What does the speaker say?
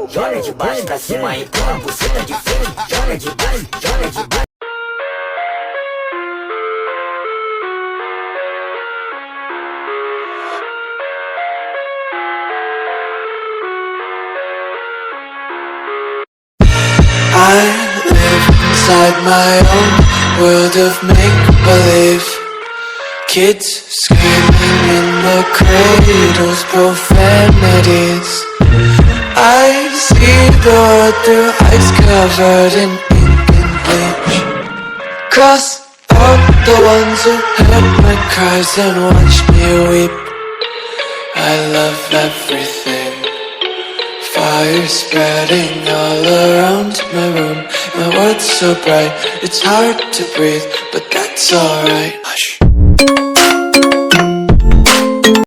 Joga de baixo pra cima, empurra por cima de frente. Joga de baixo, joga de baixo. I live inside my own world of make-believe. Kids screaming in the cradles, profanities. I see the world through eyes covered in ink and bleach. Cross out the ones who heard my cries and watched me weep. I love everything. Fire spreading all around my room. My world's so bright, it's hard to breathe, but that's alright. Hush.